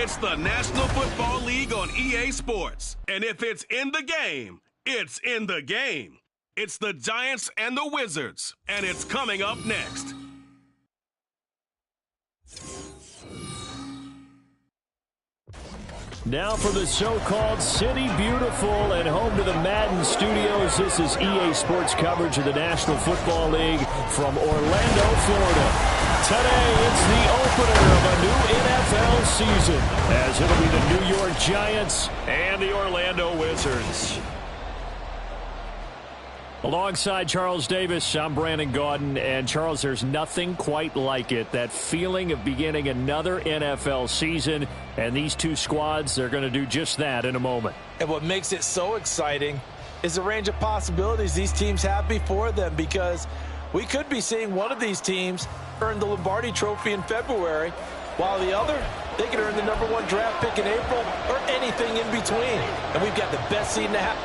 It's the National Football League on EA Sports. And if it's in the game, it's in the game. It's the Giants and the Wizards, and it's coming up next. Now for the so-called City Beautiful and home to the Madden studios. This is EA Sports coverage of the National Football League from Orlando, Florida. Today, it's the opener of a new NFL season, as it'll be the New York Giants and the Orlando Wizards. Alongside Charles Davis, I'm Brandon Gaudin. And Charles, there's nothing quite like it. That feeling of beginning another NFL season. And these two squads, they're going to do just that in a moment. And what makes it so exciting is the range of possibilities these teams have before them, because we could be seeing one of these teams earn the Lombardi Trophy in February, while the other, they could earn the #1 draft pick in April or anything in between. And we've got the best seed in the house.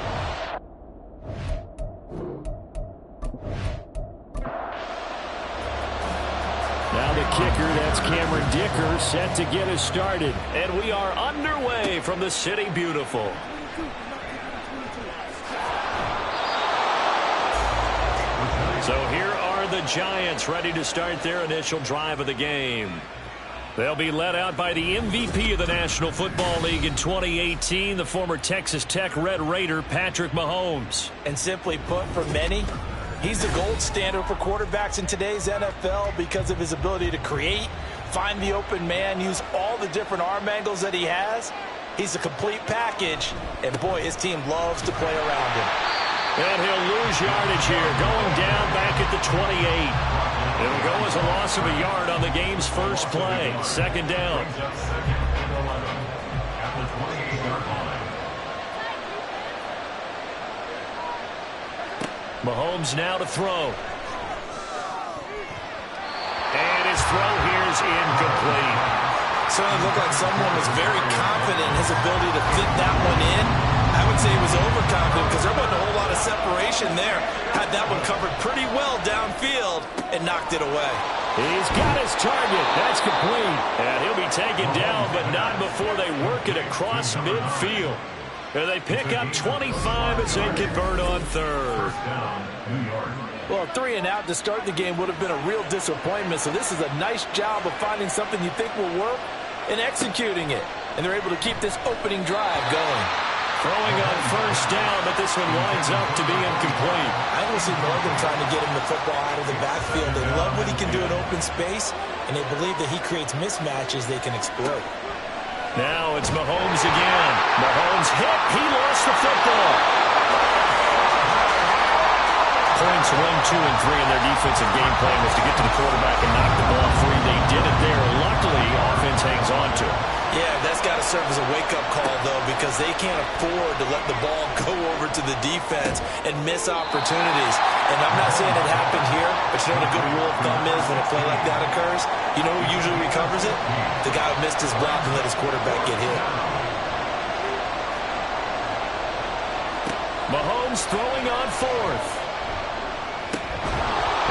Now the kicker, that's Cameron Dicker, set to get us started. And we are underway from the City Beautiful. So here are the Giants ready to start their initial drive of the game. They'll be led out by the MVP of the National Football League in 2018, the former Texas Tech Red Raider, Patrick Mahomes. And simply put, for many, he's the gold standard for quarterbacks in today's NFL because of his ability to create, find the open man, use all the different arm angles that he has. He's a complete package, and boy, his team loves to play around him. And he'll lose yardage here, going down back at the 28. It'll go as a loss of a yard on the game's first play. Second down. Mahomes now to throw. And his throw here is incomplete. Certainly looked like someone was very confident in his ability to fit that one in. I would say he was overconfident because there wasn't a whole lot of separation there. Had that one covered pretty well downfield and knocked it away. He's got his target. That's complete. And he'll be taken down, but not before they work it across midfield. And they pick up 25 as they convert on third. Well, 3 and out to start the game would have been a real disappointment. So this is a nice job of finding something you think will work and executing it. And they're able to keep this opening drive going. Throwing on first down, but this one winds up to be incomplete. I don't see Morgan trying to get him the football out of the backfield. They love what he can do in open space, and they believe that he creates mismatches they can exploit. Now it's Mahomes again. Mahomes hit. He lost the football. Points 1, 2, and 3 in their defensive game plan was to get to the quarterback and knock the ball free. They did it there. Luckily, offense hangs on to it. Yeah, that's got to serve as a wake-up call, though, because they can't afford to let the ball go over to the defense and miss opportunities. And I'm not saying it happened here, but you know what a good rule of thumb is when a play like that occurs? You know who usually recovers it? The guy who missed his block and let his quarterback get hit. Mahomes throwing on fourth.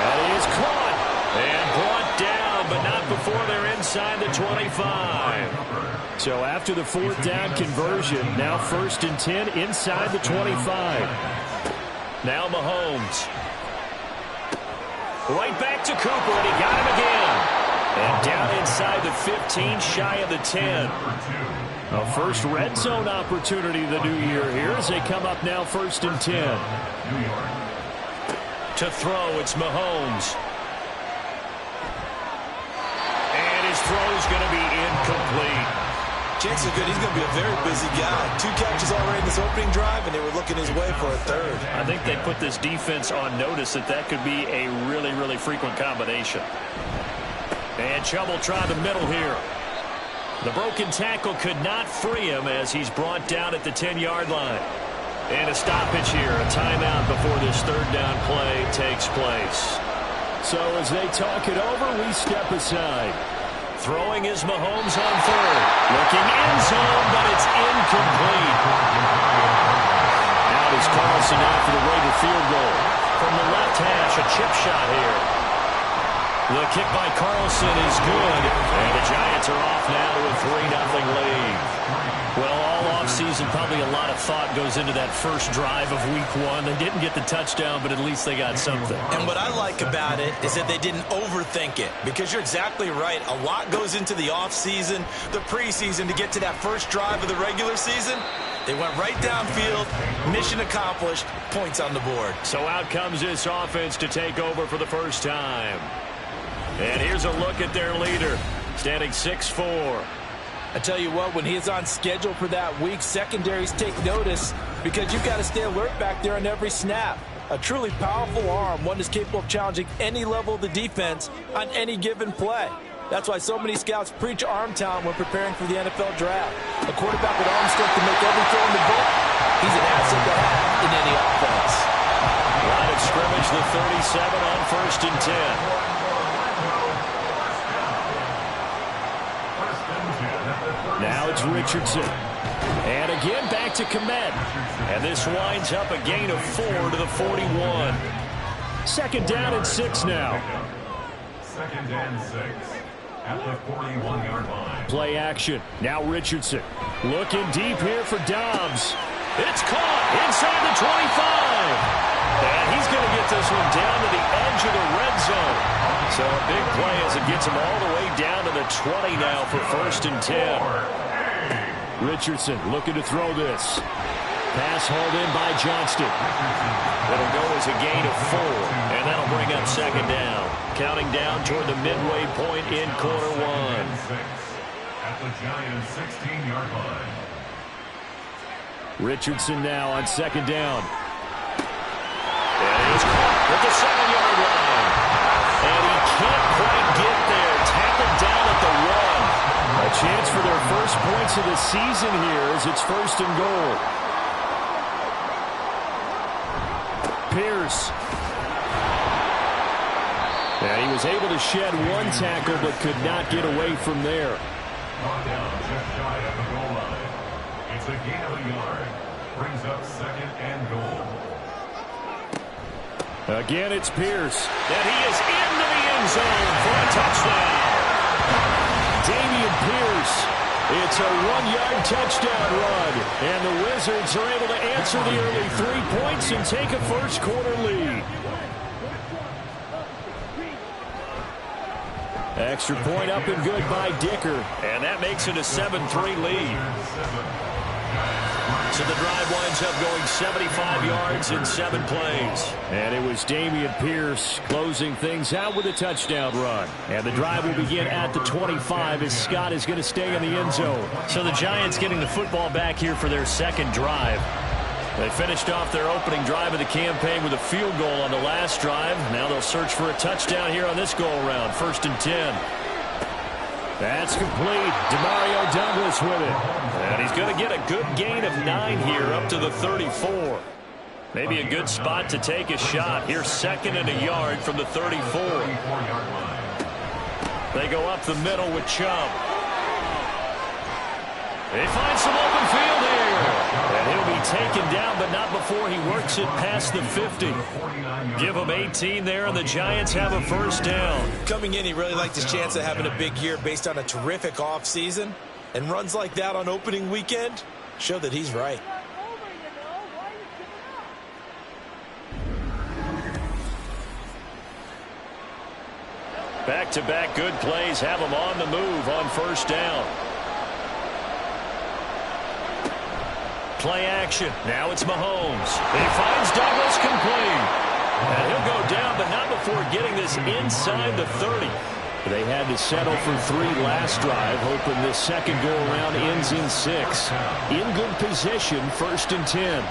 That is caught and brought down, but not before they're inside the 25. So after the fourth down conversion, now 1st and 10 inside the 25. Now Mahomes. Right back to Cooper, and he got him again. And down inside the 15, shy of the 10. A first red zone opportunity the new year here as they come up now 1st and 10. To throw, it's Mahomes. And his throw's going to be incomplete. Chances are good he's going to be a very busy guy. 2 catches already in this opening drive, and they were looking his way for a third. I think they put this defense on notice that could be a really, really frequent combination. And Chubb will try the middle here. The broken tackle could not free him as he's brought down at the 10-yard line. And a stoppage here, a timeout before this third down play takes place. So as they talk it over, we step aside. Throwing is Mahomes on third. Looking end zone, but it's incomplete. Out is Carlson now for the Raider field goal. From the left hash, a chip shot here. The kick by Carlson is good, and the Giants are off now to a 3-0 lead. Well, all offseason, probably a lot of thought goes into that first drive of Week 1. They didn't get the touchdown, but at least they got something. And what I like about it is that they didn't overthink it, because you're exactly right. A lot goes into the offseason, the preseason, to get to that first drive of the regular season. They went right downfield, mission accomplished, points on the board. So out comes this offense to take over for the first time. And here's a look at their leader, standing 6'4". I tell you what, when he is on schedule for that week, secondaries take notice, because you've got to stay alert back there on every snap. A truly powerful arm, one that's capable of challenging any level of the defense on any given play. That's why so many scouts preach arm talent when preparing for the NFL draft. A quarterback with arm strength to make every throw in the book, he's an asset to have in any offense. Line of scrimmage, the 37 on 1st and 10. Now it's Richardson. And again back to Komet. And this winds up a gain of 4 to the 41. 2nd down and 6 now. 2nd and 6 at the 41-yard line. Play action. Now Richardson. Looking deep here for Dobbs. It's caught inside the 25. And he's going to get this one down to the edge of the red zone. So a big play as it gets him all the way down to the 20 now for 1st and 10. Richardson looking to throw this. Pass hauled in by Johnston. It'll go as a gain of 4, and that'll bring up 2nd down. Counting down toward the midway point in quarter 1. At the Giants' 16-yard line. Richardson now on 2nd down. And he's caught at the 7-yard line. And he can't quite get there. Tackled down at the 1. A chance for their first points of the season here as it's 1st and goal. Pierce. And he was able to shed 1 tackle but could not get away from there. Brought down just shy of the goal line. It's a gain of a yard. Brings up 2nd and goal. Again, it's Pierce. And he is into the end zone for a touchdown. Damian Pierce. It's a 1-yard touchdown run. And the Wizards are able to answer the early 3 points and take a first-quarter lead. Extra point up and good by Dicker. And that makes it a 7-3 lead. So the drive winds up going 75 yards in 7 plays. And it was Damian Pierce closing things out with a touchdown run. And the drive will begin at the 25 as Scott is going to stay in the end zone. So the Giants getting the football back here for their 2nd drive. They finished off their opening drive of the campaign with a field goal on the last drive. Now they'll search for a touchdown here on this go-around. 1st and 10. That's complete. Demario Douglas with it. And he's going to get a good gain of 9 here up to the 34. Maybe a good spot to take a shot. Here's 2nd and a yard from the 34. They go up the middle with Chubb. They find some open field here. And he'll be taken down, but not before he works it past the 50. Give him 18 there, and the Giants have a 1st down. Coming in, he really liked his chance of having a big year based on a terrific offseason. And runs like that on opening weekend show that he's right. Back-to-back good plays have him on the move on 1st down. Play action. Now it's Mahomes. He finds Douglas complete. And he'll go down, but not before getting this inside the 30. They had to settle for 3 last drive, hoping this second go-around ends in 6. In good position, 1st and 10.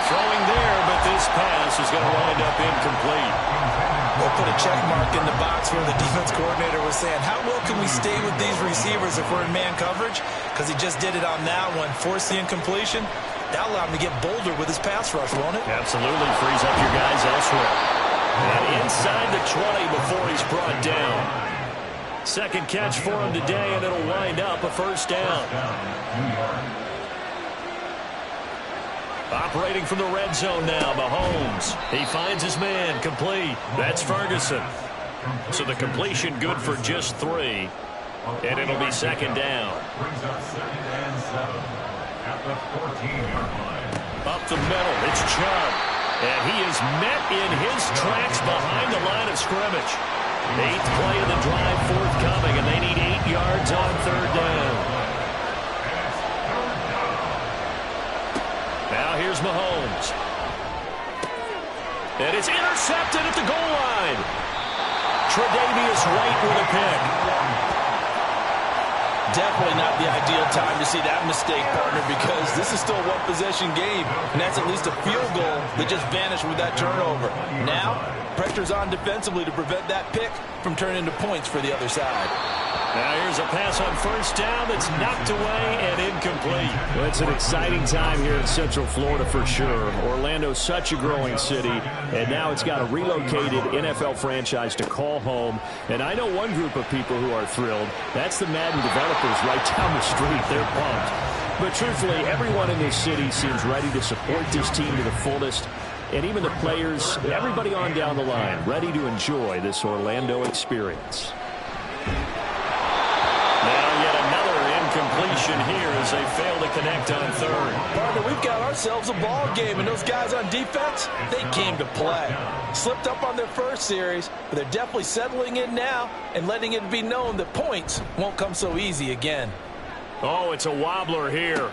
Throwing there, but this pass is going to wind up incomplete. We'll put a check mark in the box where the defense coordinator was saying, how well can we stay with these receivers if we're in man coverage? Because he just did it on that one, forced the incompletion. That'll allow him to get bolder with his pass rush, won't it? Absolutely, frees up your guys elsewhere. And inside the 20 before he's brought down. 2nd catch for him today, and it'll wind up a 1st down. Operating from the red zone now, Mahomes. He finds his man, complete. That's Ferguson. So the completion good for just 3. And it'll be second down. Brings up second and 7 at the 14-yard line. Up the middle, it's Chubb. And he is met in his tracks behind the line of scrimmage. 8th play of the drive forthcoming, and they need 8 yards on third down. Now here's Mahomes. And it's intercepted at the goal line. Tre'Davious White with a pick. Definitely not the ideal time to see that mistake, partner, because this is still a one-possession game, and that's at least a field goal that just vanished with that turnover. Now, pressure's on defensively to prevent that pick from turning into points for the other side. Now here's a pass on first down that's knocked away and incomplete. Well, it's an exciting time here in Central Florida for sure. Orlando's such a growing city, and now it's got a relocated NFL franchise to call home. And I know one group of people who are thrilled. That's the Madden developers right down the street. They're pumped. But truthfully, everyone in this city seems ready to support this team to the fullest. And even the players, everybody on down the line, ready to enjoy this Orlando experience. Completion here as they fail to connect on third. Partner, we've got ourselves a ball game, and those guys on defense, they came to play. Slipped up on their first series, but they're definitely settling in now and letting it be known that points won't come so easy again. Oh, it's a wobbler here.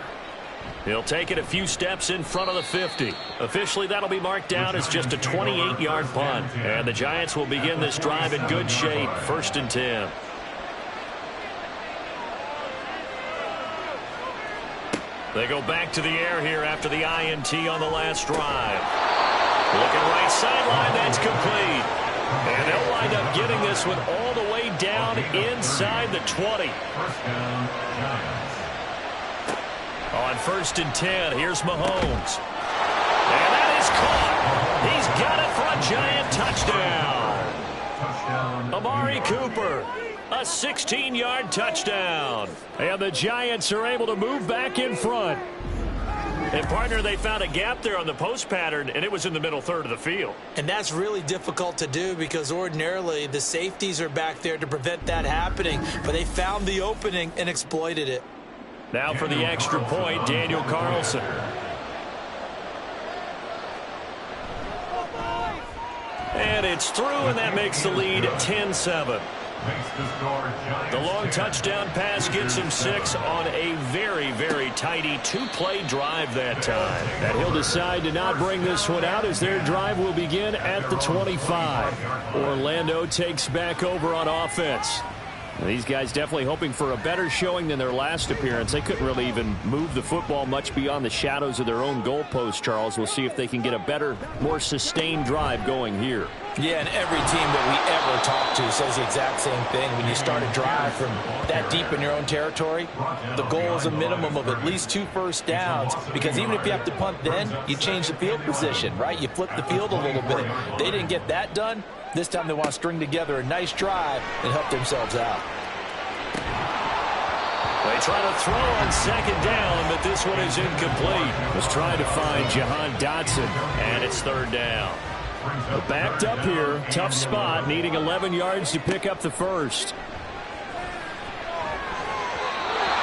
He'll take it a few steps in front of the 50. Officially, that'll be marked down as just a 28-yard punt. And the Giants will begin this drive in good shape, 1st and 10. They go back to the air here after the INT on the last drive. Looking right sideline, that's complete. And they'll wind up getting this one all the way down inside the 20. On 1st and 10, here's Mahomes. And that is caught. He's got it for a Giant touchdown. Amari Cooper. A 16-yard touchdown. And the Giants are able to move back in front. And, partner, they found a gap there on the post pattern, and it was in the middle third of the field. And that's really difficult to do because ordinarily the safeties are back there to prevent that happening. But they found the opening and exploited it. Now for the extra point, Daniel Carlson. And it's through, and that makes the lead 10-7. The long touchdown pass gets him 6 on a very, very tidy 2-play drive that time. And he'll decide to not bring this one out as their drive will begin at the 25. Orlando takes back over on offense. These guys definitely hoping for a better showing than their last appearance. They couldn't really even move the football much beyond the shadows of their own goalpost, Charles. We'll see if they can get a better, more sustained drive going here. Yeah, and every team that we ever talk to says the exact same thing. When you start a drive from that deep in your own territory, the goal is a minimum of at least 2 first downs, because even if you have to punt then, you change the field position, right? You flip the field a little bit. They didn't get that done. This time they want to string together a nice drive and help themselves out. They try to throw on 2nd down, but this one is incomplete. Was trying to find Jahan Dotson, and it's 3rd down. Backed up here, tough spot, needing 11 yards to pick up the first.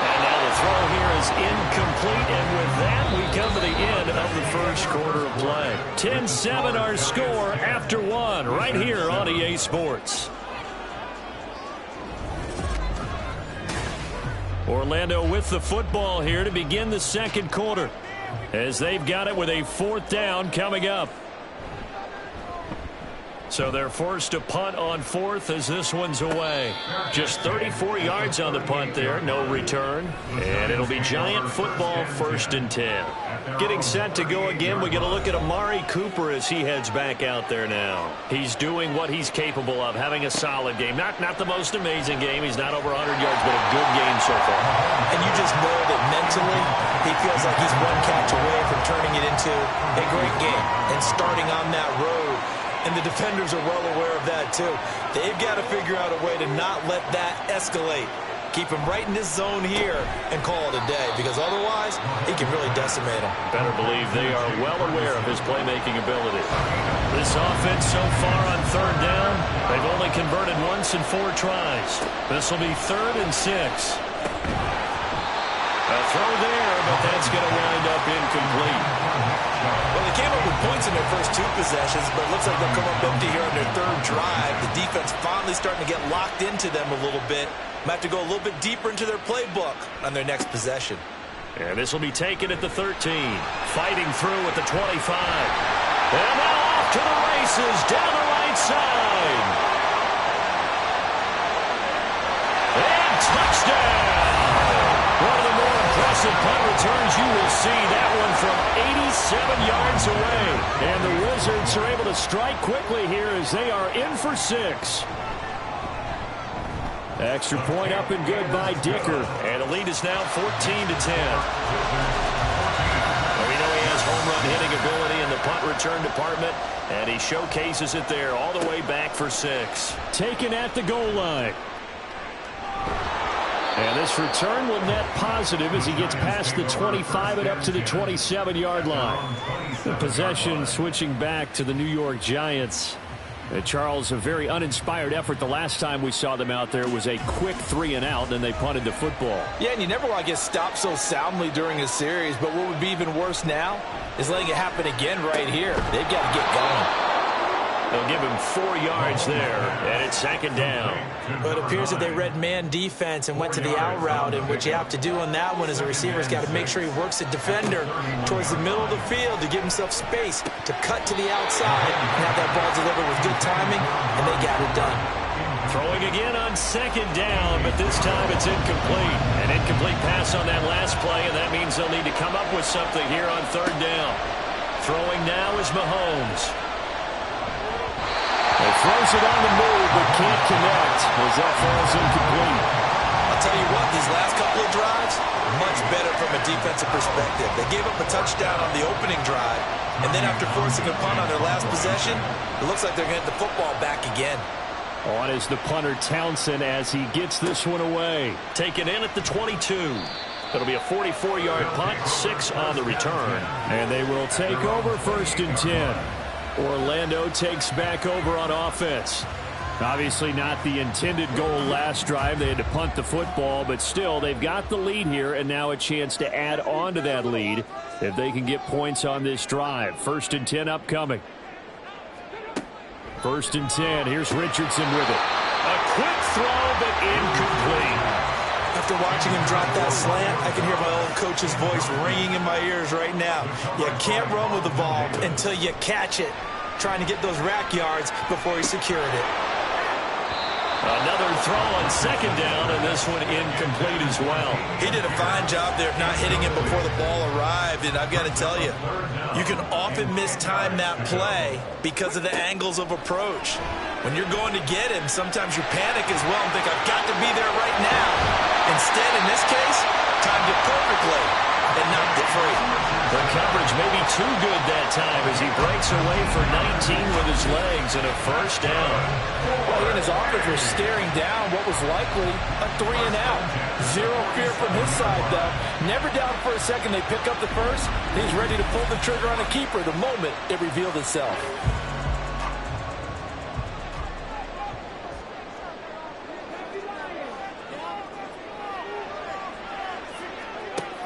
And now the throw here is incomplete, and with that we come to the end of the first quarter of play. 10-7 our score after 1 right here on EA Sports. Orlando with the football here to begin the second quarter, as they've got it with a 4th down coming up. So they're forced to punt on 4th as this one's away. Just 34 yards on the punt there, no return. And it'll be Giant football, 1st and 10. Getting set to go again, we get a look at Amari Cooper as he heads back out there now. He's doing what he's capable of, having a solid game. Not the most amazing game. He's not over 100 yards, but a good game so far. And you just know that mentally he feels like he's one catch away from turning it into a great game and starting on that road. And the defenders are well aware of that, too. They've got to figure out a way to not let that escalate Keep him right in this zone here and call it a day, because otherwise he can really decimate them. Better believe they are well aware of his playmaking ability. This offense so far on third down, they've only converted once in 4 tries. This will be 3rd and 6. A throw there, but that's going to wind up incomplete. Well, they came up with points in their first 2 possessions, but it looks like they'll come up empty here on their 3rd drive. The defense finally starting to get locked into them a little bit. Might have to go a little bit deeper into their playbook on their next possession. And this will be taken at the 13. Fighting through at the 25. And now off to the races down the right side. And touchdown! One of the more impressive punt returns you will see. That one from 87 yards away. And the Wizards are able to strike quickly here as they are in for 6. Extra point up and good by Dicker. And the lead is now 14-10. We know he has home run hitting ability in the punt return department, and he showcases it there all the way back for 6. Taken at the goal line. And this return will net positive as he gets past the 25 and up to the 27-yard line. The possession switching back to the New York Giants. Charles, a very uninspired effort. The last time we saw them out there was a quick 3-and-out, and they punted the football. Yeah, and you never want to get stopped so soundly during a series, but what would be even worse now is letting it happen again right here. They've got to get going. They'll give him 4 yards there, and it's 2nd down. But it appears that they read man defense and went to the out route, and what you have to do on that one is a receiver's got to make sure he works the defender towards the middle of the field to give himself space to cut to the outside and have that ball delivered with good timing, and they got it done. Throwing again on 2nd down, but this time it's incomplete. An incomplete pass on that last play, and that means they'll need to come up with something here on 3rd down. Throwing now is Mahomes. He throws it on the move, but can't connect as that falls incomplete. I'll tell you what, these last couple of drives, much better from a defensive perspective. They gave up a touchdown on the opening drive, and then after forcing a punt on their last possession, it looks like they're going to get the football back again. On is the punter Townsend as he gets this one away. Taken in at the 22. It'll be a 44-yard punt, 6 on the return. And they will take over 1st and 10. Orlando takes back over on offense. Obviously not the intended goal last drive. They had to punt the football, but still they've got the lead here and now a chance to add on to that lead if they can get points on this drive. 1st and 10 upcoming. 1st and 10. Here's Richardson with it. A quick throw, but incomplete. After watching him drop that slant, I can hear my old coach's voice ringing in my ears right now. You can't run with the ball until you catch it. Trying to get those rack yards before he secured it. Another throw on 2nd down, and this one incomplete as well. He did a fine job there of not hitting it before the ball arrived, and I've got to tell you, you can often mistime that play because of the angles of approach. When you're going to get him, sometimes you panic as well and think, I've got to be there right now. Instead, in this case, timed it perfectly and knocked it free. The coverage may be too good that time as he breaks away for 19 with his legs and a 1st down. Well, he and his offense were staring down what was likely a 3-and-out. Zero fear from his side, though. Never doubted for a second they pick up the first. He's ready to pull the trigger on a keeper the moment it revealed itself.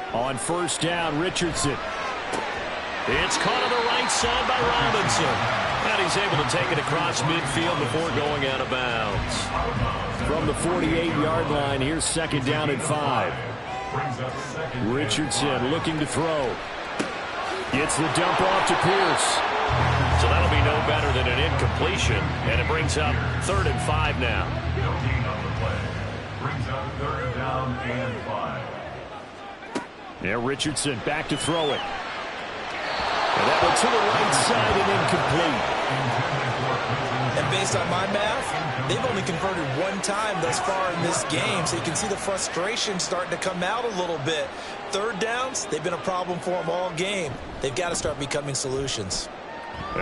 On 1st down, Richardson. It's caught on the right side by Robinson. And he's able to take it across midfield before going out of bounds. From the 48-yard line, here's 2nd down and 5. Richardson looking to throw. Gets the dump off to Pierce. So that'll be no better than an incompletion. And it brings up 3rd and 5 now. No gain on the play. Brings up 3rd down and 5. Yeah, Richardson back to throw it. And that one to the right side and incomplete. And based on my math, they've only converted 1 time thus far in this game, so you can see the frustration starting to come out a little bit. 3rd downs, they've been a problem for them all game. They've got to start becoming solutions.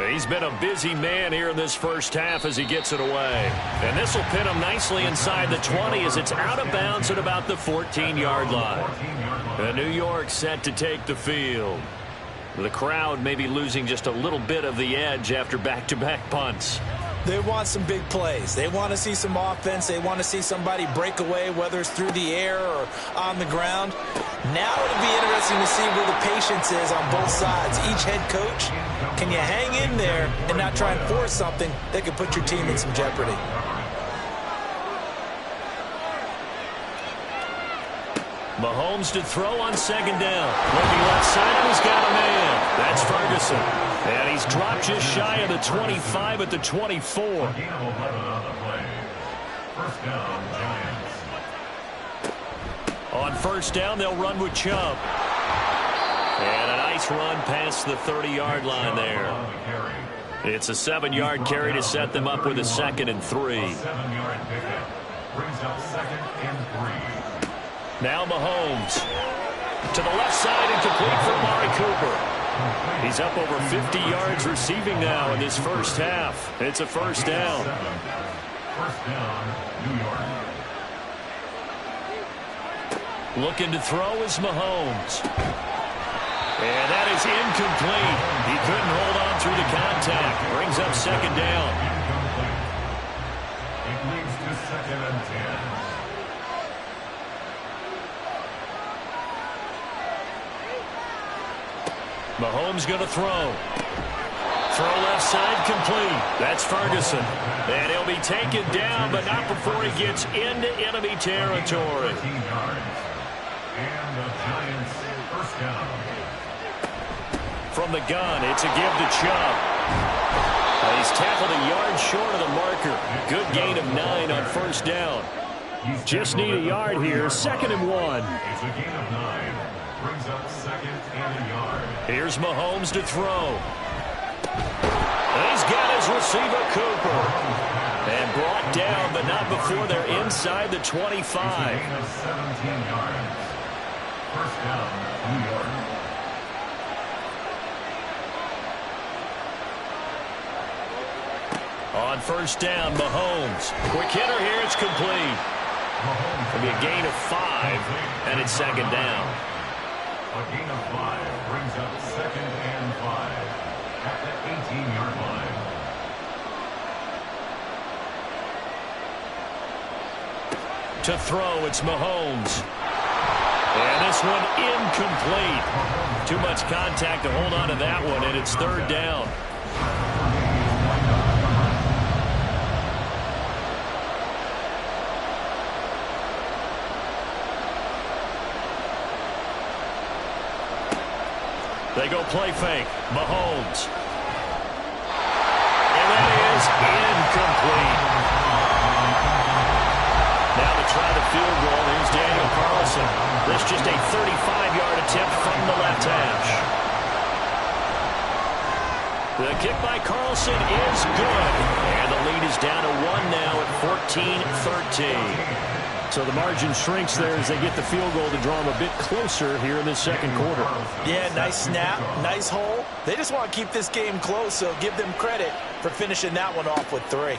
He's been a busy man here in this first half as he gets it away. And this will pin him nicely inside the 20 as it's out of bounds at about the 14-yard line. And New York set to take the field. The crowd may be losing just a little bit of the edge after back-to-back punts. They want some big plays. They want to see some offense. They want to see somebody break away, whether it's through the air or on the ground. Now it'll be interesting to see where the patience is on both sides. Each head coach, can you hang in there and not try and force something that could put your team in some jeopardy? Mahomes to throw on second down. Looking left side, and he's got a man. That's Ferguson. And he's dropped just shy of the 25 at the 24. Gain of 11 on the play. First down, Giants. On first down, they'll run with Chubb. And a nice run past the 30-yard line there. It's a 7-yard carry to set them up with a 2nd and 3. 7-yard pickup. Brings up 2nd and 3. Now Mahomes to the left side and complete for Amari Cooper. He's up over 50 yards receiving now in this first half. It's a first down. First down, New York. Looking to throw is Mahomes. And that is incomplete. He couldn't hold on through the contact. Brings up second down. It leads to 2nd and 10. Mahomes going to throw. Throw left side complete. That's Ferguson. And he'll be taken down, but not before he gets into enemy territory. 13 yards. And the Giants first down. From the gun, it's a give to Chubb. He's tackled a yard short of the marker. Good gain of 9 on first down. Just need a yard here. 2nd and 1. It's a gain of 9. Brings up 2nd and a yard. Here's Mahomes to throw. He's got his receiver, Cooper. And brought down, but not before they're inside the 25. It's a gain of 17 yards. First down, New York. On first down, Mahomes. Quick hitter here, it's complete. It'll be a gain of 5, and it's second down. A gain of 5 brings up 2nd and 5 at the 18-yard line. To throw, it's Mahomes. And this one incomplete. Too much contact to hold on to that one, and it's third down. They go play fake. Mahomes. And that is incomplete. Now to try the field goal, here's Daniel Carlson. This just a 35-yard attempt from the left hash. The kick by Carlson is good. And the lead is down to 1 now at 14-13. So the margin shrinks there as they get the field goal to draw them a bit closer here in this second quarter. Yeah, nice snap, nice hole. They just want to keep this game close, so give them credit for finishing that one off with 3.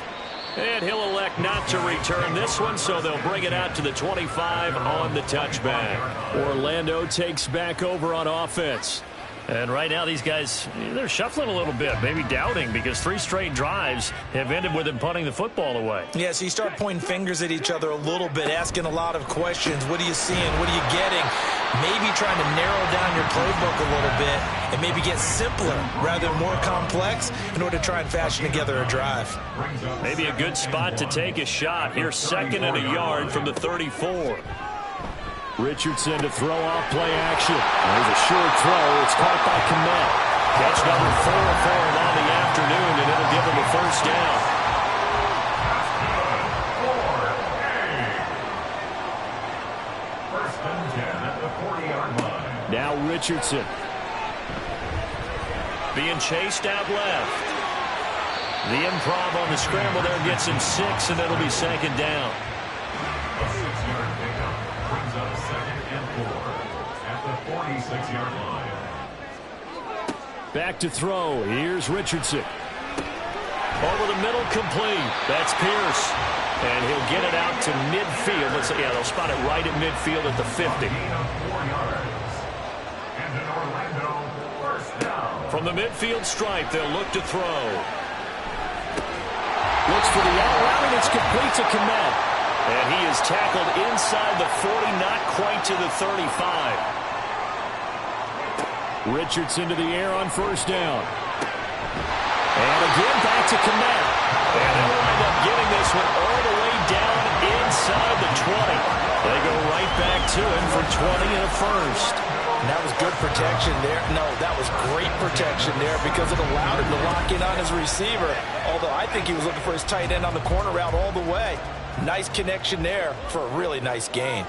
And he'll elect not to return this one, so they'll bring it out to the 25 on the touchback. Orlando takes back over on offense. And right now these guys, they're shuffling a little bit, maybe doubting, because 3 straight drives have ended with them punting the football away. Yeah, so you start pointing fingers at each other a little bit, asking a lot of questions. What are you seeing? What are you getting? Maybe trying to narrow down your playbook a little bit and maybe get simpler rather than more complex in order to try and fashion together a drive. Maybe a good spot to take a shot. Here's 2nd and a yard from the 34. Richardson to throw off play action. There's a short throw. It's caught by Kmet. Catch number 4 for him on the afternoon, and it'll give him a first down. First and 10 at the 40-yard line. Now Richardson. Being chased out left. The improv on the scramble there gets him 6, and it'll be second down. A 6-yard pickup brings up 2nd and 4 at the 46-yard line. Back to throw. Here's Richardson. Over the middle, complete. That's Pierce. And he'll get it out to midfield. Yeah, they'll spot it right at midfield at the 50. From the midfield stripe, they'll look to throw. Looks for the out route, and it's complete to Kmet. And he is tackled inside the 40, not quite to the 35. Richardson to the air on first down. And again, back to Kmet. And they'll wind up getting this one all the way down inside the 20. They go right back to him for 20 and a first. And that was good protection there. No, that was great protection there because it allowed him to lock in on his receiver. Although I think he was looking for his tight end on the corner route all the way. Nice connection there for a really nice gain.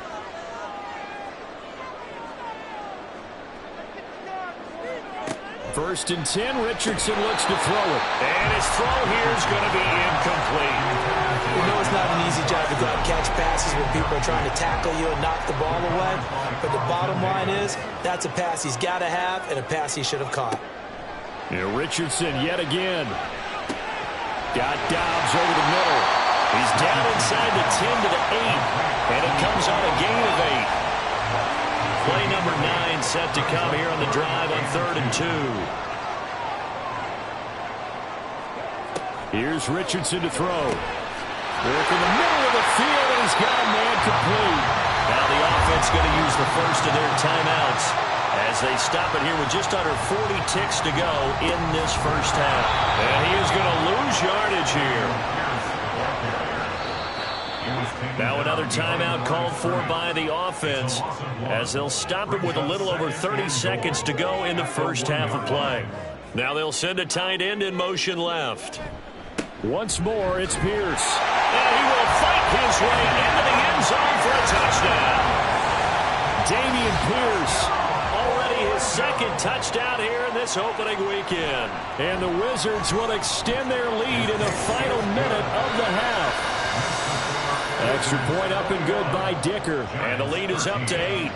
First and 10, Richardson looks to throw it. And his throw here is going to be incomplete. You know it's not an easy job to go out and catch passes when people are trying to tackle you and knock the ball away. But the bottom line is, that's a pass he's got to have and a pass he should have caught. Yeah, Richardson yet again. Got Dobbs over the middle. He's down inside the 10 to the 8. And it comes on a gain of 8. Play number 9 set to come here on the drive on 3rd and 2. Here's Richardson to throw. Work in the middle of the field, and he's got a man complete. Now the offense going to use the first of their timeouts as they stop it here with just under 40 ticks to go in this first half. And he is going to lose yardage here. Now another timeout called for by the offense as they'll stop it with a little over 30 seconds to go in the first half of play. Now they'll send a tight end in motion left. Once more, it's Pierce. And he will fight his way into the end zone for a touchdown. Dameon Pierce. Already his second touchdown here in this opening weekend. And the Wizards will extend their lead in the final minute of the half. Extra point up and good by Dicker. And the lead is up to 8.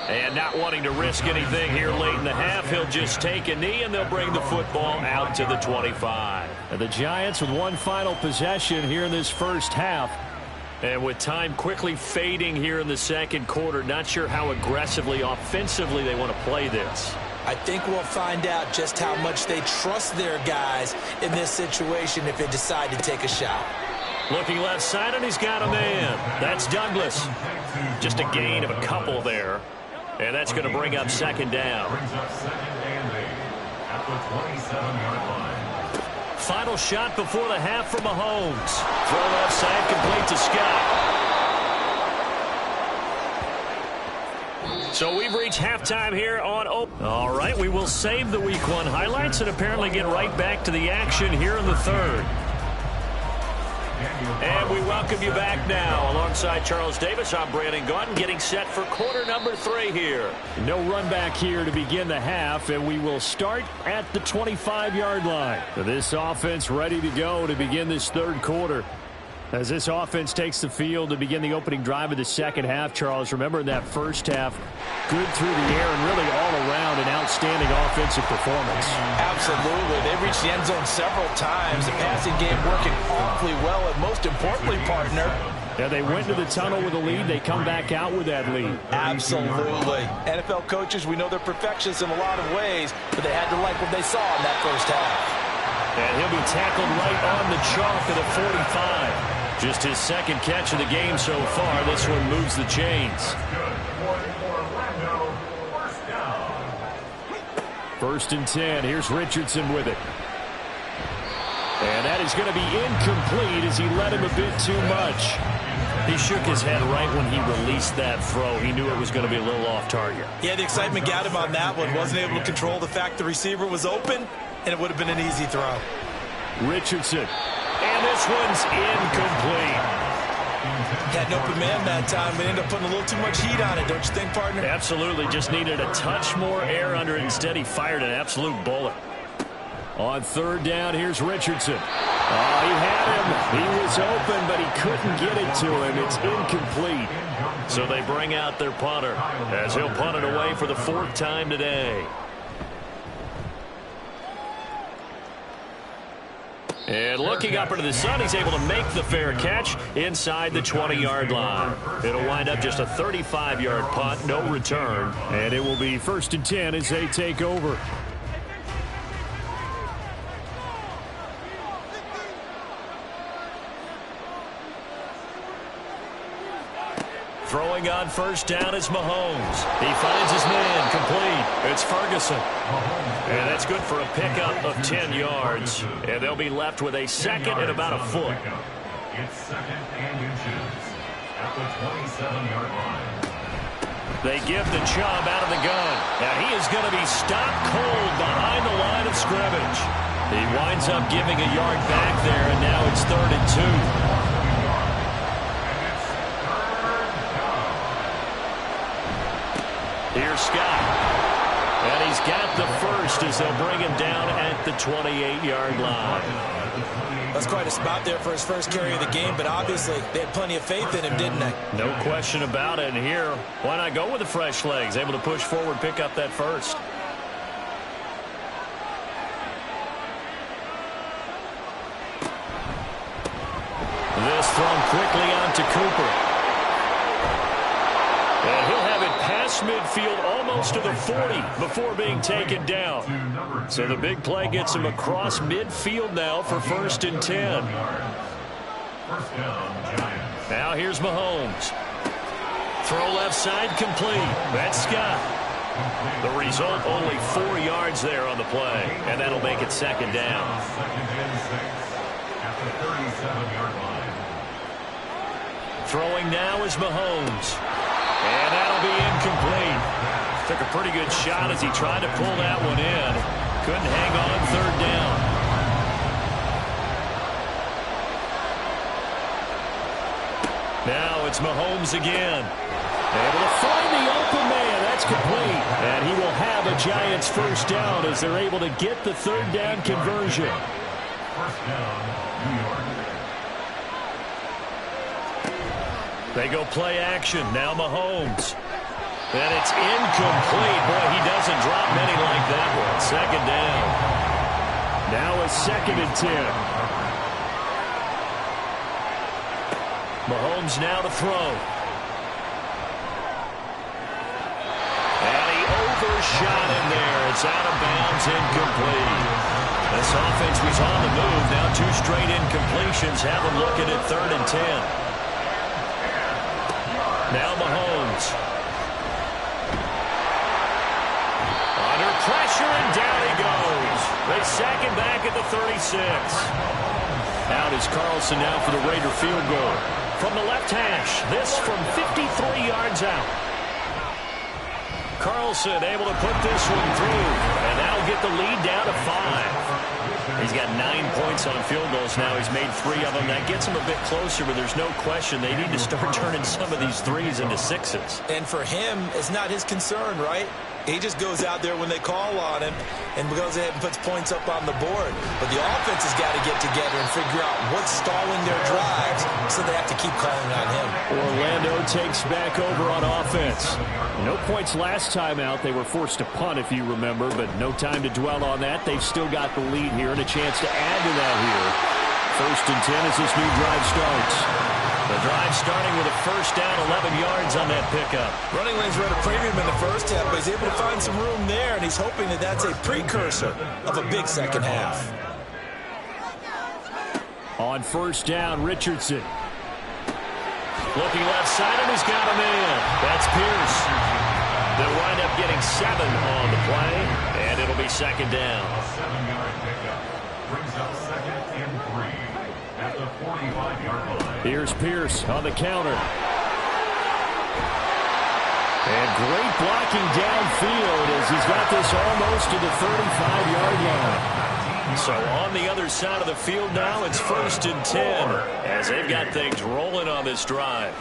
And not wanting to risk anything here late in the half, he'll just take a knee and they'll bring the football out to the 25. And the Giants with one final possession here in this first half. And with time quickly fading here in the second quarter, not sure how aggressively, offensively they want to play this. I think we'll find out just how much they trust their guys in this situation if they decide to take a shot. Looking left side, and he's got a man. That's Douglas. Just a gain of a couple there. And that's going to bring up second down. Final shot before the half for Mahomes. Throw left side, complete to Scott. So we've reached halftime here on Open. All right, we will save the Week 1 highlights and apparently get right back to the action here in the third. And we welcome you back now. Alongside Charles Davis, I'm Brandon Gaudin, getting set for quarter number 3 here. No run back here to begin the half, and we will start at the 25-yard line. This offense ready to go to begin this third quarter. As this offense takes the field to begin the opening drive of the second half, Charles, remember in that first half, good through the air and really all around an outstanding offensive performance. Absolutely. They've reached the end zone several times. The passing game working awfully well, and most importantly, partner, yeah, they went to the tunnel with a lead. They come back out with that lead. Absolutely. NFL coaches, we know they're perfectionists in a lot of ways, but they had to like what they saw in that first half. And he'll be tackled right on the chalk of the 45. Just his second catch of the game so far. This one moves the chains. First and 10. Here's Richardson with it. And that is going to be incomplete as he let him a bit too much. He shook his head right when he released that throw. He knew it was going to be a little off target. Yeah, the excitement got him on that one. Wasn't able to control the fact the receiver was open, and it would have been an easy throw. Richardson. And this one's incomplete. Had an open man that time, but ended up putting a little too much heat on it, don't you think, partner? Absolutely. Just needed a touch more air under it. Instead, he fired an absolute bullet. On third down, here's Richardson. Oh, he had him. He was open, but he couldn't get it to him. It's incomplete. So they bring out their punter as he'll punt it away for the 4th time today. And looking up into the sun, he's able to make the fair catch inside the 20-yard line. It'll wind up just a 35-yard punt, no return. And it will be 1st and 10 as they take over. Throwing on 1st down is Mahomes. He finds his man complete. It's Ferguson. And that's good for a pickup of 10 yards. And they'll be left with a 2nd and about a foot. It's 2nd and inches at the 27-yard line. They give the Chubb out of the gun. Now he is going to be stopped cold behind the line of scrimmage. He winds up giving a yard back there, and now it's 3rd and 2. Here's Scott. And he's got the first as they'll bring him down at the 28-yard line. That's quite a spot there for his first carry of the game, but obviously they had plenty of faith in him, didn't they? No question about it. And here, why not go with the fresh legs? Able to push forward, pick up that first. This thrown quickly on to Cooper. And he'll have it past midfield almost to the 40 before being taken down. So the big play gets him across midfield now for 1st and 10. Now here's Mahomes. Throw left side complete. That's Scott. The result, only 4 yards there on the play. And that'll make it 2nd down. 2nd and 6 at the 37-yard line. Throwing now is Mahomes. And that'll be incomplete. Took a pretty good shot as he tried to pull that one in. Couldn't hang on 3rd down. Now it's Mahomes again. Able to find the open man. That's complete. And he will have a Giants 1st down as they're able to get the 3rd down conversion. 1st down, New York. They go play action. Now Mahomes. And it's incomplete. Boy, he doesn't drop many like that one. 2nd down. Now a 2nd and 10. Mahomes now to throw. And he overshot him there. It's out of bounds, incomplete. This offense was on the move. Now 2 straight incompletions have him looking at 3rd and 10. Now Mahomes. Under pressure, and down he goes. They sack him back at the 36. Out is Carlson now for the Raider field goal. From the left hash, this from 53 yards out. Carlson able to put this one through, and that'll get the lead down to 5. He's got 9 points on field goals now. He's made 3 of them. That gets him a bit closer, but there's no question they need to start turning some of these 3s into 6s. And for him, it's not his concern, right? He just goes out there when they call on him and goes ahead and puts points up on the board. But the offense has got to get together and figure out what's stalling their drives, so they have to keep calling on him. Orlando takes back over on offense. No points last time out. They were forced to punt, if you remember, but no time to dwell on that. They've still got the lead here and a chance to add to that here. 1st and 10 as this new drive starts. The drive starting with a 1st down, 11 yards on that pickup. Running lanes were at a premium in the first half, but he's able to find some room there, and he's hoping that that's a precursor of a big 2nd half. On 1st down, Richardson. Looking left side, and he's got him in. That's Pierce. They'll wind up getting 7 on the play, and it'll be 2nd down. A 7-yard pickup brings up 2nd and 3 at the 45-yard line. Here's Pierce on the counter. And great blocking downfield as he's got this almost to the 35-yard line. So on the other side of the field now, it's 1st and 10 as they've got things rolling on this drive.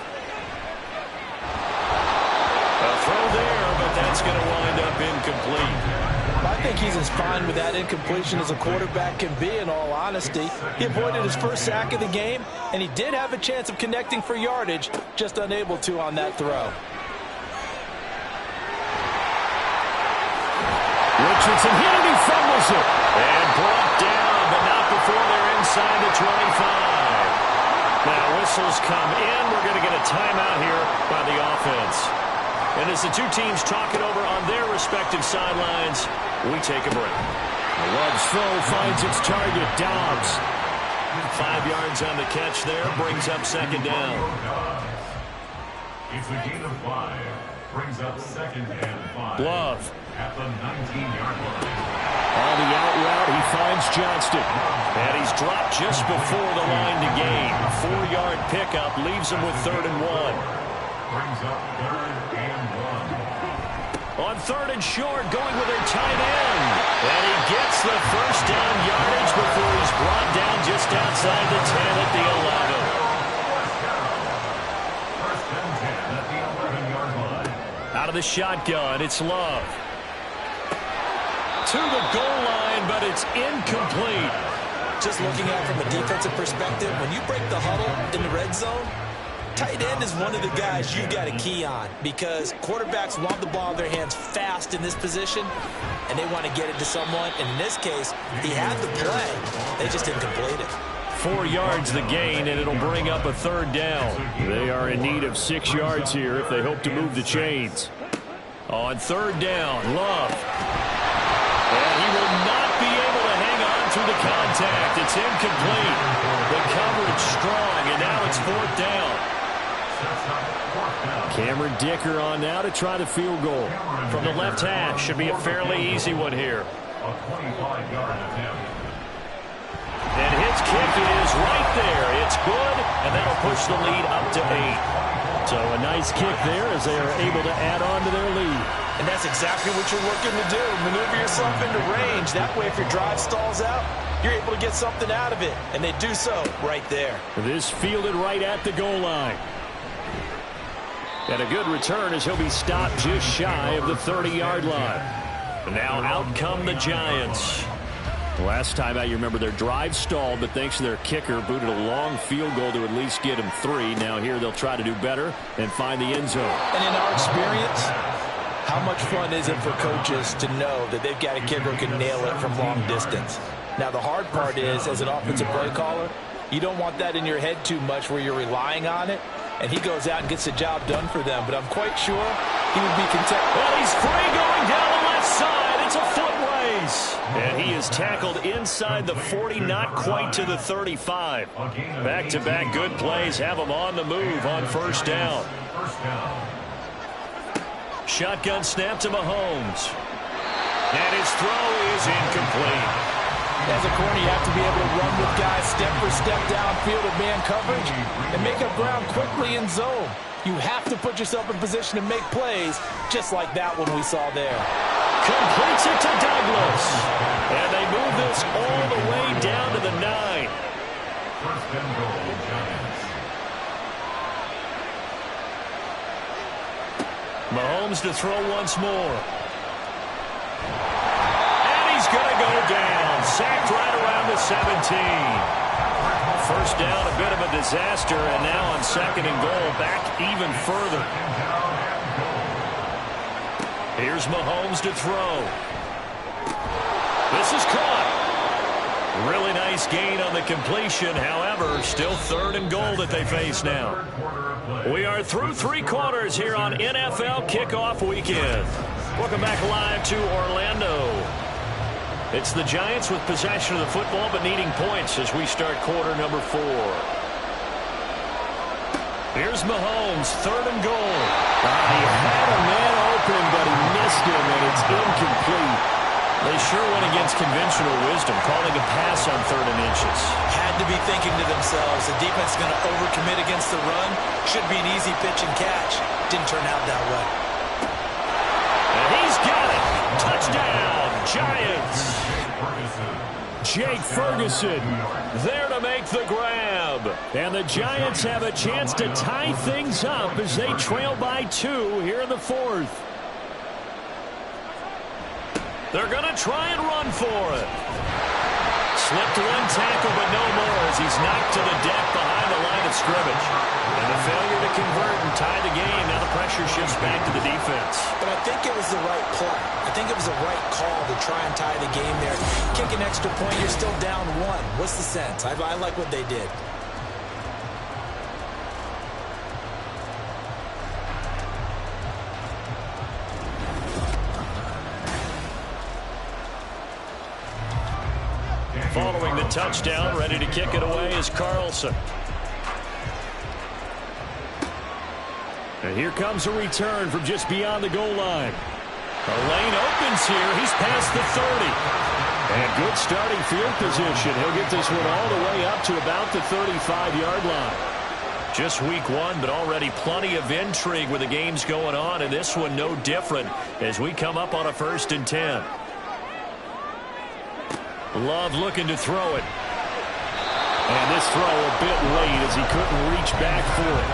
A throw there, but that's going to wind up incomplete. I think he's as fine with that incompletion as a quarterback can be, in all honesty. He avoided his first sack of the game, and he did have a chance of connecting for yardage, just unable to on that throw. Richardson hit it, he fumbles it. And brought down, but not before they're inside whistles come in. We're going to get a timeout here by the offense. And as the two teams talk it over on their respective sidelines, we take a break. Love's throw finds its target, Dobbs. 5 yards on the catch there, brings up second down. It's a gain of 5. Brings up second and 5. Love. At the 19-yard line. On the out route, he finds Johnston. And he's dropped just before the line to gain. 4-yard pickup leaves him with 3rd and 1. Brings up 3rd and 1. On 3rd and short, going with their tight end. And he gets the first down yardage before he's brought down just outside the 10 at the 11. First and 10 at the 11-yard line. Out of the shotgun, it's Love. To the goal line, but it's incomplete. Just looking at it from a defensive perspective, when you break the huddle in the red zone, tight end is one of the guys you've got to key on because quarterbacks want the ball in their hands fast in this position, and they want to get it to someone. And in this case, he had the play. They just didn't complete it. 4 yards the gain, and it'll bring up a 3rd down. They are in need of 6 yards here if they hope to move the chains. On 3rd down, Love. And he will not be able to hang on through the contact. It's incomplete. The coverage strong, and now it's 4th down. Cameron Dicker on now to try the field goal. From the left hash, should be a fairly easy one here. A 25-yard attempt. And his kick is right there. It's good, and that'll push the lead up to 8. So a nice kick there as they are able to add on to their lead. And that's exactly what you're looking to do. Maneuver yourself into range. That way, if your drive stalls out, you're able to get something out of it. And they do so right there. This fielded right at the goal line. And a good return as he'll be stopped just shy of the 30-yard line. And now out come the Giants. Last time out, you remember their drive stalled, but thanks to their kicker, booted a long field goal to at least get him 3. Now here they'll try to do better and find the end zone. And in our experience, how much fun is it for coaches to know that they've got a kicker who can nail it from long distance? Now the hard part is, as an offensive play caller, you don't want that in your head too much where you're relying on it. And he goes out and gets the job done for them. But I'm quite sure he would be content. Well, he's free going down the left side. It's a foot race. And he is tackled inside the 40, not quite to the 35. Back-to-back good plays have him on the move on 1st down. Shotgun snap to Mahomes. And his throw is incomplete. As a corner, you have to be able to run with guys step for step downfield of man coverage and make up ground quickly in zone. You have to put yourself in position to make plays just like that one we saw there. Completes it to Douglas. And they move this all the way down to the 9. First and goal, Giants. Mahomes to throw once more. And he's going to go down. Sacked right around the 17. 1st down, a bit of a disaster, and now on 2nd and goal, back even further. Here's Mahomes to throw. This is caught. Really nice gain on the completion. However, still 3rd and goal that they face now. We are through 3 quarters here on NFL Kickoff Weekend. Welcome back live to Orlando. It's the Giants with possession of the football but needing points as we start quarter number 4. Here's Mahomes, 3rd and goal. He had a man open, but he missed him, and it's incomplete. They sure went against conventional wisdom, calling a pass on 3rd and inches. Had to be thinking to themselves, the defense is going to overcommit against the run. Should be an easy pitch and catch. Didn't turn out that way. And he's got it. Touchdown, Giants. Jake Ferguson there to make the grab. And the Giants have a chance to tie things up as they trail by 2 here in the 4th. They're going to try and run for it. Slipped one tackle, but no more as he's knocked to the deck behind the line of scrimmage. And the failure to convert and tie the game. Now the pressure shifts back to the defense. But I think it was the right play. I think it was the right call to try and tie the game there. Kick an extra point, you're still down 1. What's the sense? I like what they did. following the touchdown. Ready to kick it away is Carlson. And here comes a return from just beyond the goal line. The lane opens here. He's past the 30. And good starting field position. He'll get this one all the way up to about the 35-yard line. Just week one, but already plenty of intrigue with the games going on, and this one no different as we come up on a 1st and 10. Love looking to throw it. And this throw a bit late as he couldn't reach back for it.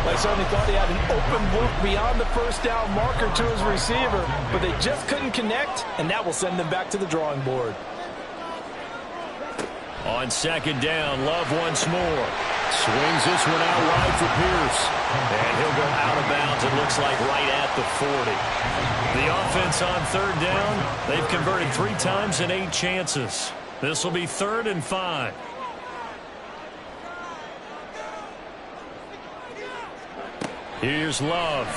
I certainly thought he had an open look beyond the first down marker to his receiver, but they just couldn't connect, and that will send them back to the drawing board. On 2nd down, Love once more. Swings this one out wide for Pierce. And he'll go out of bounds, it looks like right at the 40. The offense on 3rd down, they've converted 3 times in 8 chances. This will be 3rd and 5. Here's Love.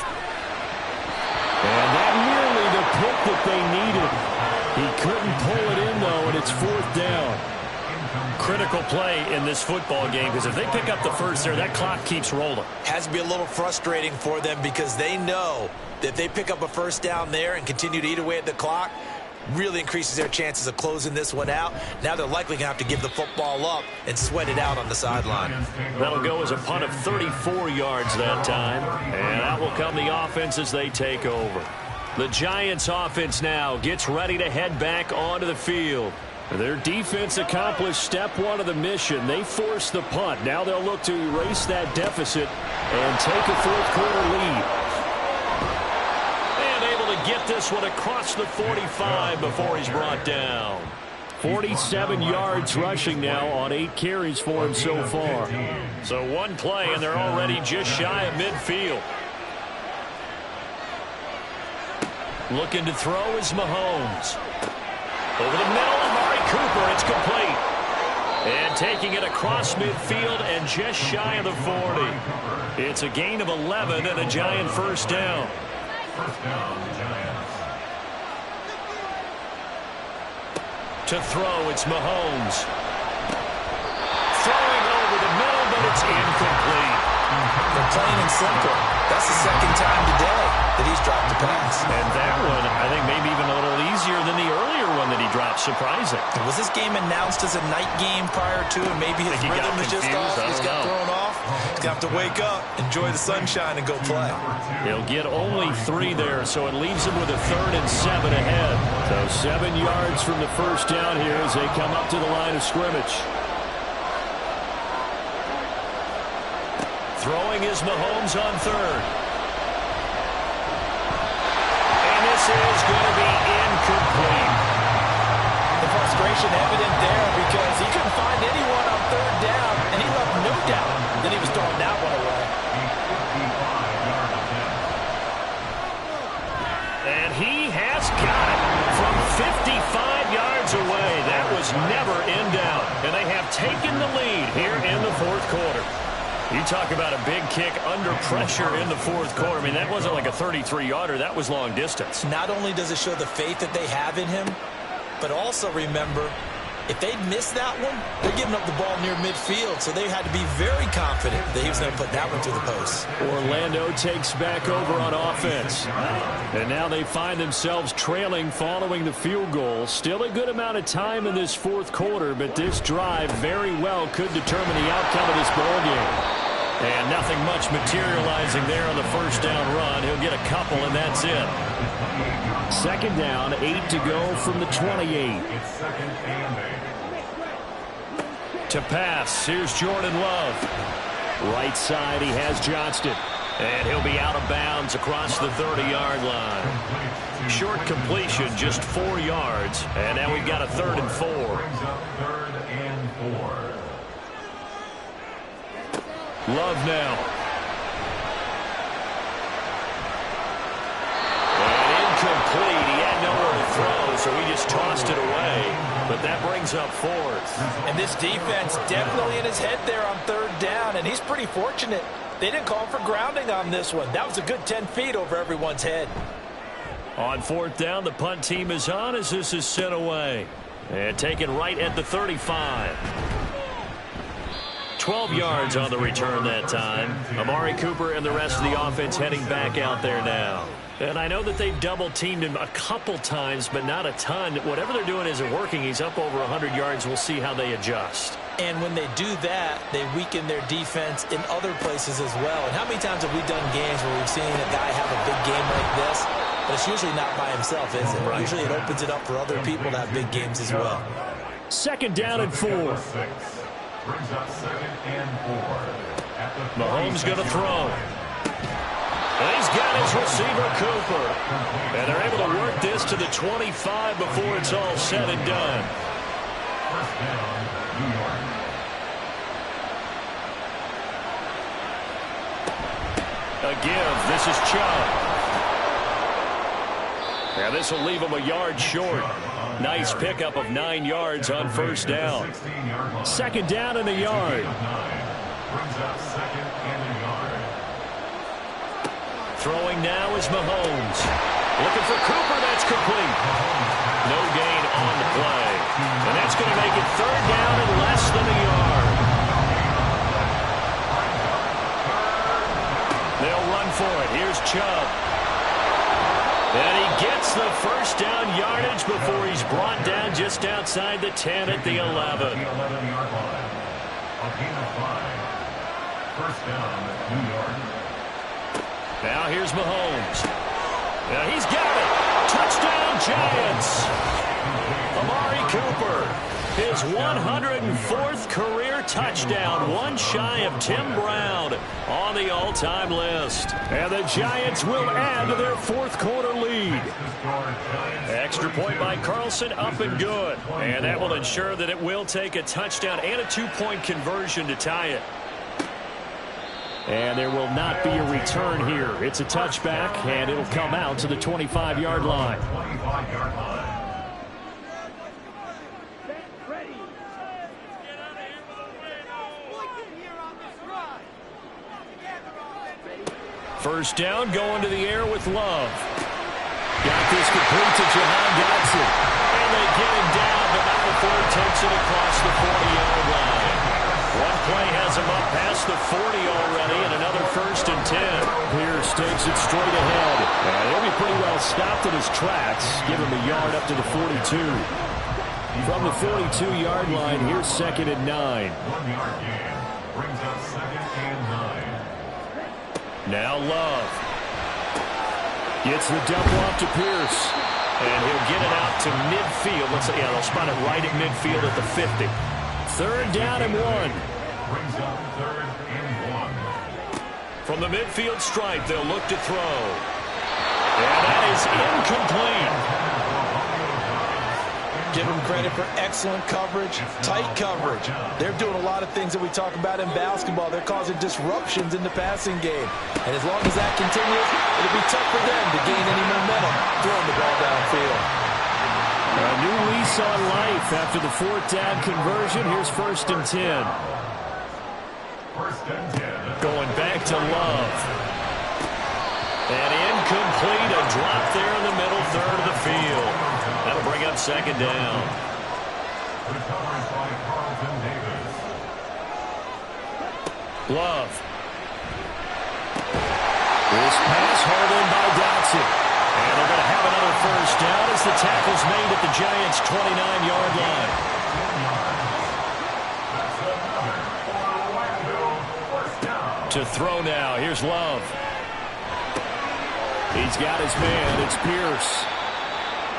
And that nearly the pick that they needed. He couldn't pull it in, though, and it's 4th down. Critical play in this football game, because if they pick up the first there, that clock keeps rolling. Has to be a little frustrating for them because they know that if they pick up a 1st down there and continue to eat away at the clock, really increases their chances of closing this one out. Now they're likely going to have to give the football up and sweat it out on the sideline. That'll go as a punt of 34 yards that time. And out will come the offense as they take over. The Giants offense now gets ready to head back onto the field. Their defense accomplished step 1 of the mission. They forced the punt. Now they'll look to erase that deficit and take a 4th quarter lead. Get this one across the 45 before he's brought down. 47 yards rushing now on 8 carries for him so far. So 1 play, and they're already just shy of midfield. Looking to throw is Mahomes. Over the middle of Amari Cooper, it's complete. And taking it across midfield and just shy of the 40. It's a gain of 11 and a Giant 1st down. First down, Giants. To throw, it's Mahomes. Throwing over the middle, but it's incomplete. They're plain and simple. That's the 2nd time today that he's dropped a pass. And that one, I think, maybe even a little easier than the earlier one that he dropped. Surprising. Was this game announced as a night game prior to, and maybe his rhythm was just off? He's got thrown off. He's got to wake up, enjoy the sunshine, and go play. He'll get only 3 there, so it leaves him with a 3rd and 7 ahead. So 7 yards from the 1st down here as they come up to the line of scrimmage. Throwing is Mahomes on 3rd. And this is going to be incomplete. The frustration evident there because he couldn't find anyone on 3rd down, and he left no doubt that he was throwing that one away. And he has got it from 55 yards away. That was never in doubt. And they have taken the lead here in the 4th quarter. You talk about a big kick under pressure in the 4th quarter. I mean, that wasn't like a 33-yarder. That was long distance. Not only does it show the faith that they have in him, but also remember, if they'd missed that one, they're giving up the ball near midfield, so they had to be very confident that he was going to put that one through the post. Orlando takes back over on offense. And now they find themselves trailing following the field goal. Still a good amount of time in this 4th quarter, but this drive very well could determine the outcome of this ball game. And nothing much materializing there on the 1st down run. He'll get a couple, and that's it. 2nd down, 8 to go from the 28. It's 2nd and 8. To pass, here's Jordan Love. Right side, he has Johnston. And he'll be out of bounds across the 30-yard line. Short completion, just 4 yards. And now we've got a 3rd and 4. Brings up 3rd and 4. Love now. And incomplete. He had nowhere to throw, so he just tossed it away. But that brings up 4th. And this defense definitely in his head there on 3rd down, and he's pretty fortunate. They didn't call for grounding on this one. That was a good 10 feet over everyone's head. On 4th down, the punt team is on as this is sent away. And taken right at the 35. 12 yards on the return that time. Amari Cooper and the rest of the offense heading back out there now. And I know that they've double-teamed him a couple times, but not a ton. Whatever they're doing isn't working. He's up over 100 yards. We'll see how they adjust. And when they do that, they weaken their defense in other places as well. And how many times have we done games where we've seen a guy have a big game like this? But it's usually not by himself, is it? Right. Usually it opens it up for other people to have big games as well. 2nd down and 4. Brings up 2nd and 4. Mahomes going to throw. And he's got his receiver, Cooper. And they're able to work this to the 25 before it's all said and done. First down, New York. A give. This is Chubb. And this will leave him a yard short. Nice pickup of 9 yards on first down. 2nd down and a yard. Brings up 2nd and a yard. Throwing now is Mahomes. Looking for Cooper. That's complete. No gain on the play. And that's going to make it 3rd down and less than a yard. They'll run for it. Here's Chubb. And he gets the first down yardage before he's brought down just outside the 10 at the 11. The 11-yard line. A gain of 5. First down, New York. Now here's Mahomes. Now he's got it. Touchdown, Giants. Amari Cooper, his 104th career touchdown, one shy of Tim Brown on the all-time list. And the Giants will add to their 4th quarter lead. Extra point by Carlson, up and good. And that will ensure that it will take a touchdown and a 2-point conversion to tie it. And there will not be a return here. It's a touchback, and it'll come out to the 25-yard line. 25-yard line. First down, going to the air with Love. Got this complete to Jahan Dotson. And they get him down, but not before he takes it across the 40-yard line. One play has him up past the 40 already, and another 1st and 10. Pierce takes it straight ahead. And he'll be pretty well stopped in his tracks. Give him a yard up to the 42. From the 42-yard line, here's 2nd and 9. 1-yard gain. Brings up 2nd and 9. Now Love. Gets the dump off to Pierce. And he'll get it out to midfield. Yeah, they'll spot it right at midfield at the 50. 3rd down and 1. Brings up 3rd and 1. From the midfield stripe, they'll look to throw. And that is incomplete. Give them credit for excellent coverage, tight coverage. They're doing a lot of things that we talk about in basketball. They're causing disruptions in the passing game. And as long as that continues, it'll be tough for them to gain any momentum throwing the ball downfield. A new lease on life after the 4th down conversion. Here's 1st and 10. 1st and 10. Going back to Love. And incomplete, a drop there in the middle 3rd of the field. That'll bring up 2nd down. Recoveries by Carlton Davis. Love. This pass hauled in by Dotson. And they're going to have another 1st down as the tackle's made at the Giants' 29-yard line. To throw now. Here's Love. He's got his man. It's Pierce.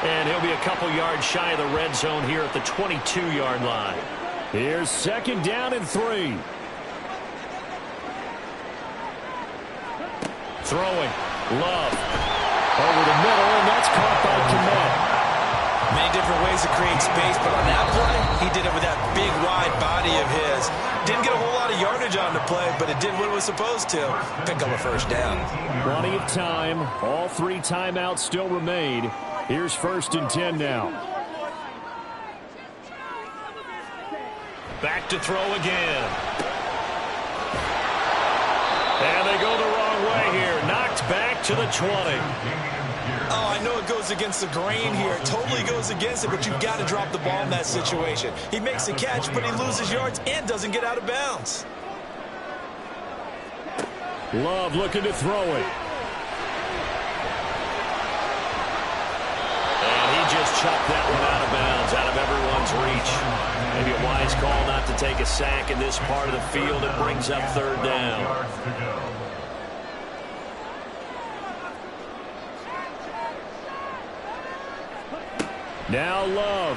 And he'll be a couple yards shy of the red zone here at the 22-yard line. Here's 2nd down and 3. Throwing. Love. Over the middle, and that's caught by Kmet. Many different ways to create space, but on that play, he did it with that big, wide body of his. Didn't get a whole lot of yardage on the play, but it did what it was supposed to. Pick up a 1st down. Plenty of time. All 3 timeouts still remain. Here's 1st and 10 now. Back to throw again. And they go the wrong way here. Knocked back to the 20. Oh, I know it goes against the grain here. It totally goes against it, but you've got to drop the ball in that situation. He makes the catch, but he loses yards and doesn't get out of bounds. Love looking to throw it. And he just chucked that one out of bounds, out of everyone's reach. Maybe a wise call not to take a sack in this part of the field. It brings up third down. Now Love.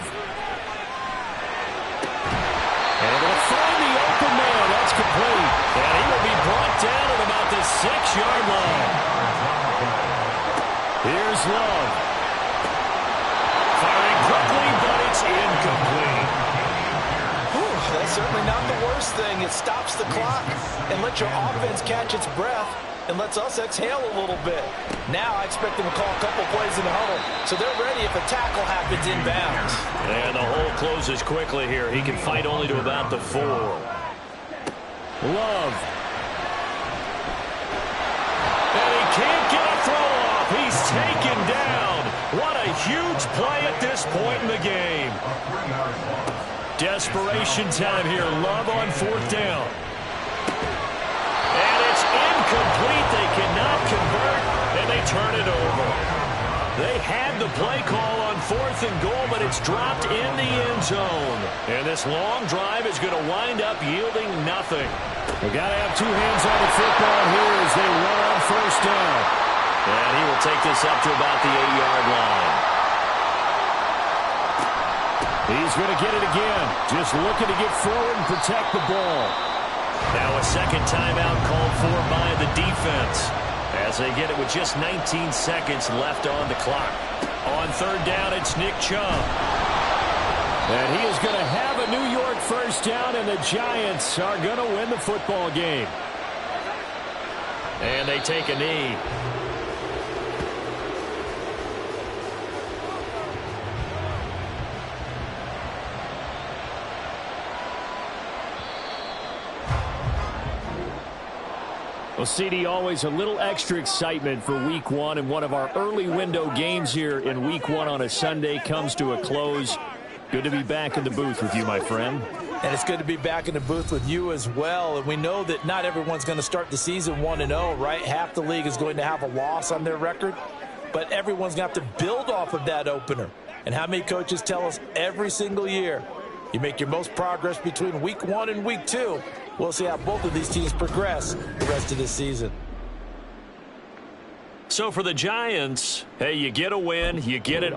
And able to find the open man. That's complete. And he will be brought down at about the 6-yard line. Here's Love. Firing quickly, but it's incomplete. Whew, that's certainly not the worst thing. It stops the clock and lets your offense catch its breath and lets us exhale a little bit. Now I expect them to call a couple plays in the huddle, so they're ready if a tackle happens inbounds. And the hole closes quickly here. He can fight only to about the 4. Love. And he can't get a throw off. He's taken down. What a huge play at this point in the game. Desperation time here. Love on 4th down. And it's incomplete. They cannot convert, and they turn it over. They had the play call on 4th and goal, but it's dropped in the end zone. And this long drive is going to wind up yielding nothing. They got to have two hands on the football here as they run on 1st down. And he will take this up to about the 8-yard line. He's going to get it again. Just looking to get forward and protect the ball. Now a second timeout called for by the defense as they get it with just 19 seconds left on the clock. On 3rd down, it's Nick Chubb. And he is going to have a New York 1st down, and the Giants are going to win the football game. And they take a knee. Well, CD, always a little extra excitement for Week 1, and one of our early window games here in Week 1 on a Sunday comes to a close. Good to be back in the booth with you, my friend. And it's good to be back in the booth with you as well. And we know that not everyone's going to start the season 1-0, right? Half the league is going to have a loss on their record, but everyone's going to have to build off of that opener. And how many coaches tell us every single year, you make your most progress between Week 1 and Week 2. We'll see how both of these teams progress the rest of this season. So for the Giants, hey, you get a win, you get it